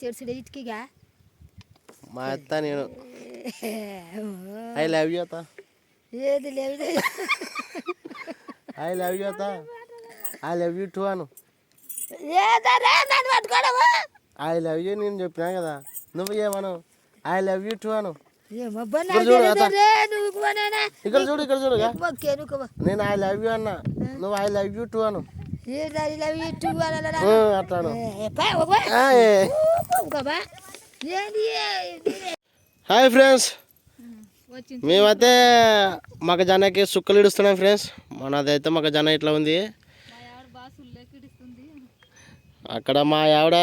తెరుసుడే ఇటుకిగా మా అత్త నేను ఐ లవ్ యూ అత్త. ఏది లేదు ఐ లవ్ యూ అత్త. ఐ లవ్ యూ టూ అను. ఏదరే నన్ను పట్టుకోవడము. ఐ లవ్ యూ నేను చెప్పినా కదా, నువ్వు ఏమను ఐ లవ్ యూ టూ అను. ఇక్కడ చూడు ఇక్కడ చూడు నేను ఐ లవ్ యూ అన్నా, నువ్వు ఐ లవ్ యూ టూ అను. అట్లాను. హాయ్ ఫ్రెండ్స్, మేమైతే మొక్కజొన్నకి సుక్కలు ఇడుస్తున్నాం ఫ్రెండ్స్. మనదైతే మొక్కజొన్న ఇట్లా ఉంది. అక్కడ మా ఆవిడ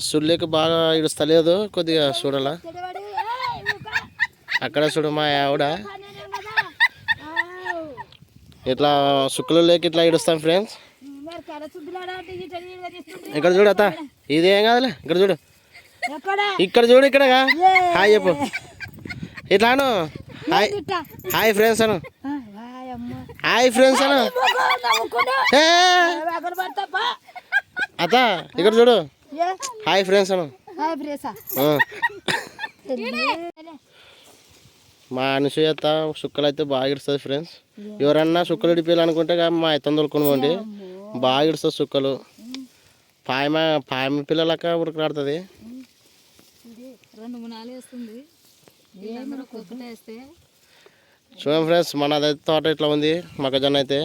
సుల్లేకి బాగా ఇడుస్తలేదు, కొద్దిగా చూడాలా. అక్కడ చూడు మా ఆవిడ ఇట్లా సుక్కలు లేక ఇట్లా ఇడుస్తాం ఫ్రెండ్స్. ఇక్కడ చూడు అత్త, ఇదేం కాదులే. ఇక్కడ చూడు ఇక్కడ చూడు ఇక్కడగా. హాయ్ చెప్పు ఇట్లాను. హాయ్ హాయ్ ఫ్రెండ్స్ అను. హాయ్ ఫ్రెండ్స్ అను. అత్త ఇక్కడ చూడు హాయ్ ఫ్రెండ్స్ అను. మా అనుసూయత సుక్కలు అయితే బాగా ఇడుస్తుంది ఫ్రెండ్స్. ఎవరన్నా సుక్కలు ఇడిపోయాలనుకుంటే మా ఎత్తం కొనుక్కోండి, బాగా ఇడుస్తుంది సుక్కలు. పాయమ పిల్లలక ఉరకలాడుతుంది. చూడండి ఫ్రెండ్స్, మనదైతే తోట ఇట్లా ఉంది మొక్కజొన్న అయితే.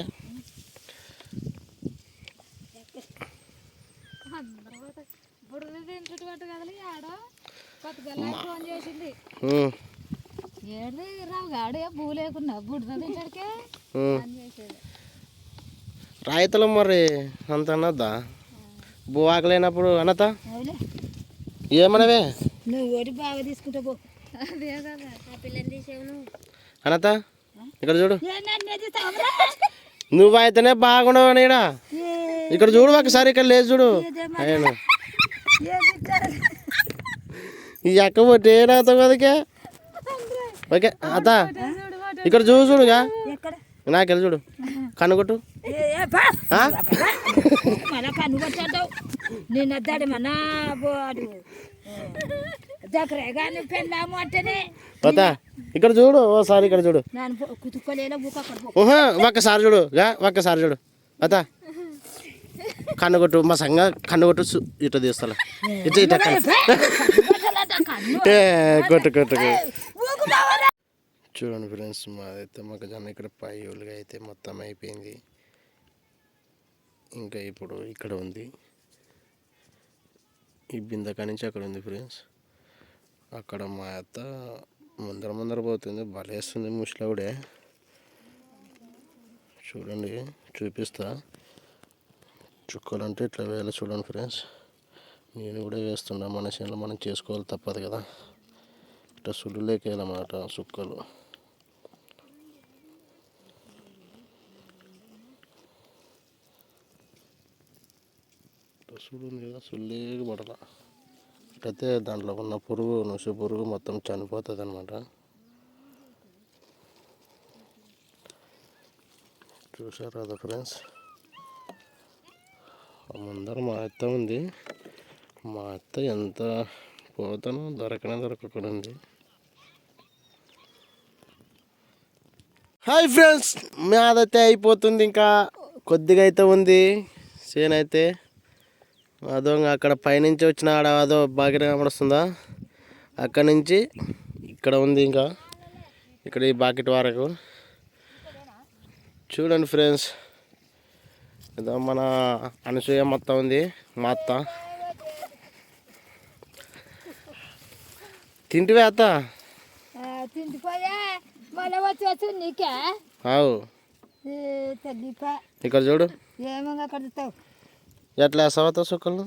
రైతులు మరి అంత అన్నద్దా భూ ఆకలేనప్పుడు అన్నత ఏమనవే అన్నత. ఇక్కడ చూడు నువ్వైతేనే బాగుండవు నీడా. ఇక్కడ చూడు ఒకసారి, ఇక్కడ లేదు చూడు. అయ్యాను ఈ అక్క పొట్టి ఏనాతో కదకే. ఓకే అత్త ఇక్కడ చూడు చూడుగా, నాకెళ్ళి చూడు కనుగొట్టు. ఇక్కడ చూడు ఓసారి, ఇక్కడ చూడు ఒక్కసారి చూడు, ఒక్కసారి చూడు అత్త. కన్నుగొట్టు మా సంగ కన్నుగొట్టు ఇట్లా తీస్తా ఇట్లా ఇట్లా కొట్టు కొట్టు. చూడండి ఫ్రెండ్స్, మాదైతే మొక్కజొన్న ఇక్కడ పై ఊళ్ళుగా అయితే మొత్తం అయిపోయింది. ఇంకా ఇప్పుడు ఇక్కడ ఉంది, ఈ బిందక నుంచి అక్కడ ఉంది ఫ్రెండ్స్. అక్కడ మా అత్త ముందర పోతుంది, బలేస్తుంది ముసలావిడే. చూడండి చూపిస్తా. చుక్కలు అంటే ఇట్లా వేయాలి చూడండి ఫ్రెండ్స్. నేను కూడా వేస్తున్నా, మన చేనులో మనం చేసుకోవాలి తప్పదు కదా. ఇట్లా సుళ్ళులేకేయాలన్నమాట చుక్కలు. సుడు ఉంది కదా, సుల్లేకి పడాల. ఇట్లయితే దాంట్లో ఉన్న పురుగు నుసి పురుగు మొత్తం చనిపోతుంది అన్నమాట. చూసారు కదా ఫ్రెండ్స్, ముందర మా అత్త ఉంది. మా అత్త ఎంత పోతానో దొరకకుండా ఉంది. హాయ్ ఫ్రెండ్స్, మాదైతే అయిపోతుంది, ఇంకా కొద్దిగా అయితే ఉంది చేను అయితే. అదో అక్కడ పైనుంచి వచ్చిన ఆడ అదో బాగా కనబడుస్తుందా, అక్కడ నుంచి ఇక్కడ ఉంది. ఇంకా ఇక్కడ ఈ బాకెట్ వరకు చూడండి ఫ్రెండ్స్. ఏదో మన అనసూయ మొత్తం ఉంది మా అత్త. తింటివే అత్త? అవు ఇక్కడ చూడు ఎట్లా వేస్తావు అత్త సుక్కలు?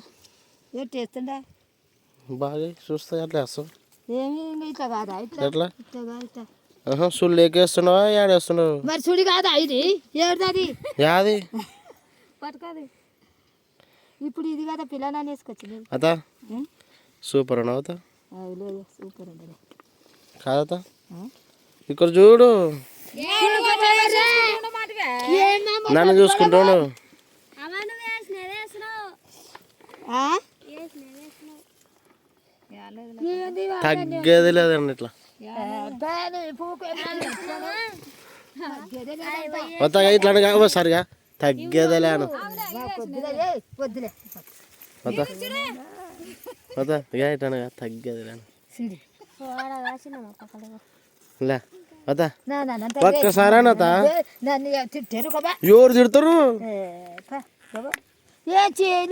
బాగా చూస్తా ఎట్లా వేస్తావు? ఎట్లా సుళ్ళు ఎక్కేస్తున్నావా ఏడేస్తున్నావు? మరి సుడి కాదా ఇది? యాది పట్టుకోది ఇప్పుడు ఇది కదా పిల్లలు వేసుకొచ్చింది. అత సూపర్ అన్న అవుతా సూపర్ కాదత. ఇక్కడ చూడు నన్ను చూసుకుంటాను. ఏంది తగ్గేది లేదండి ఇట్లా కొత్తగా ఇట్లా అనగా సరిగా తగ్గేదే లేను వద్దులే కొత్త కొత్త ఇక ఇట్లా అనగా తగ్గేది లేను లే కొత్త ఒక్కసారి అనత ఎవరు తిడతారు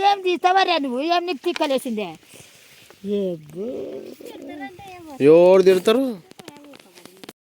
ఏం తీస్తావరా నువ్వు ఏం నీకు తిక్కలేసిందే ఎవరు తిడతారు